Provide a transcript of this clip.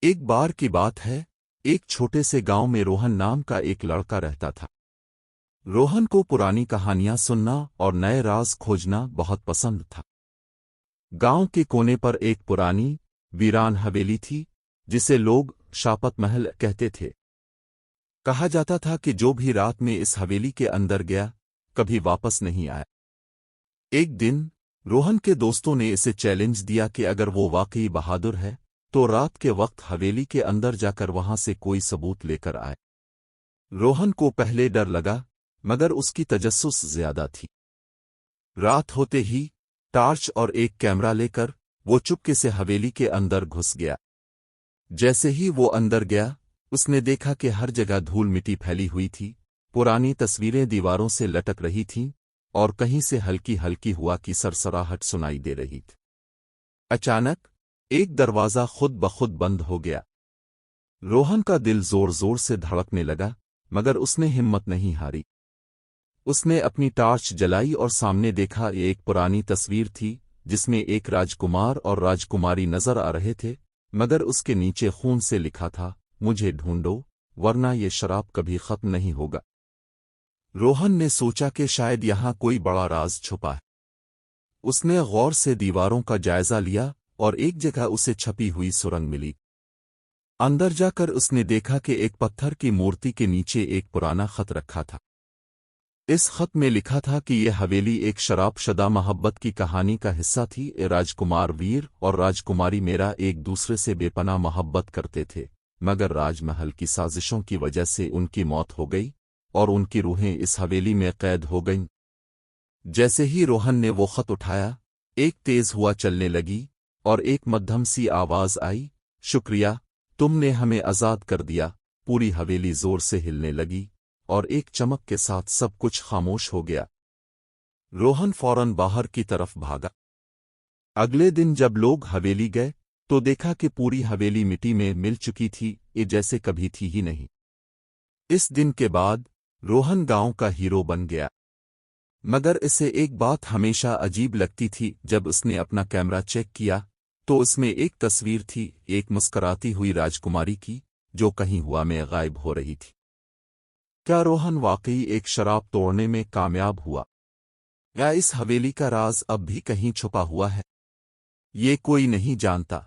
ایک بار کی بات ہے، ایک چھوٹے سے گاؤں میں روہن نام کا ایک لڑکا رہتا تھا۔ روہن کو پرانی کہانیاں سننا اور نئے راز کھوجنا بہت پسند تھا۔ گاؤں کے کونے پر ایک پرانی ویران حویلی تھی، جسے لوگ شاپت محل کہتے تھے۔ کہا جاتا تھا کہ جو بھی رات میں اس حویلی کے اندر گیا کبھی واپس نہیں آیا۔ ایک دن روہن کے دوستوں نے اسے چیلنج دیا کہ اگر وہ واقعی بہادر ہے تو رات کے وقت حویلی کے اندر جا کر وہاں سے کوئی ثبوت لے کر آئے۔ روہن کو پہلے ڈر لگا، مگر اس کی تجسس زیادہ تھی۔ رات ہوتے ہی ٹارچ اور ایک کیمرہ لے کر وہ چپکے سے حویلی کے اندر گھس گیا۔ جیسے ہی وہ اندر گیا، اس نے دیکھا کہ ہر جگہ دھول مٹی پھیلی ہوئی تھی، پرانی تصویریں دیواروں سے لٹک رہی تھیں، اور کہیں سے ہلکی ہلکی ہوا کی سرسراہٹ سنائی دے رہی تھی۔ اچانک ایک دروازہ خود بخود بند ہو گیا۔ روہن کا دل زور زور سے دھڑکنے لگا، مگر اس نے ہمت نہیں ہاری۔ اس نے اپنی ٹارچ جلائی اور سامنے دیکھا، یہ ایک پرانی تصویر تھی جس میں ایک راجکمار اور راجکماری نظر آ رہے تھے، مگر اس کے نیچے خون سے لکھا تھا، مجھے ڈھونڈو ورنہ یہ شراب کبھی ختم نہیں ہوگا۔ روہن نے سوچا کہ شاید یہاں کوئی بڑا راز چھپا ہے۔ اس نے غور سے دیواروں کا جائزہ لیا اور ایک جگہ اسے چھپی ہوئی سرنگ ملی۔ اندر جا کر اس نے دیکھا کہ ایک پتھر کی مورتی کے نیچے ایک پرانا خط رکھا تھا۔ اس خط میں لکھا تھا کہ یہ حویلی ایک شراب شدہ محبت کی کہانی کا حصہ تھی۔ راجکمار ویر اور راجکماری میرا ایک دوسرے سے بے پناہ محبت کرتے تھے، مگر راج محل کی سازشوں کی وجہ سے ان کی موت ہو گئی اور ان کی روحیں اس حویلی میں قید ہو گئیں۔ جیسے ہی روہن نے وہ خط اٹھایا، ایک تیز ہوا چلنے لگی اور ایک مدھم سی آواز آئی، شکریہ، تم نے ہمیں آزاد کر دیا۔ پوری حویلی زور سے ہلنے لگی اور ایک چمک کے ساتھ سب کچھ خاموش ہو گیا۔ روہن فوراً باہر کی طرف بھاگا۔ اگلے دن جب لوگ حویلی گئے تو دیکھا کہ پوری حویلی مٹی میں مل چکی تھی، یہ جیسے کبھی تھی ہی نہیں۔ اس دن کے بعد روہن گاؤں کا ہیرو بن گیا، مگر اسے ایک بات ہمیشہ عجیب لگتی تھی۔ جب اس نے اپنا کیمرہ چیک کیا تو اس میں ایک تصویر تھی، ایک مسکراتی ہوئی راجکماری کی جو کہیں ہوا میں غائب ہو رہی تھی۔ کیا روہن واقعی ایک شراب توڑنے میں کامیاب ہوا، یا اس حویلی کا راز اب بھی کہیں چھپا ہوا ہے؟ یہ کوئی نہیں جانتا۔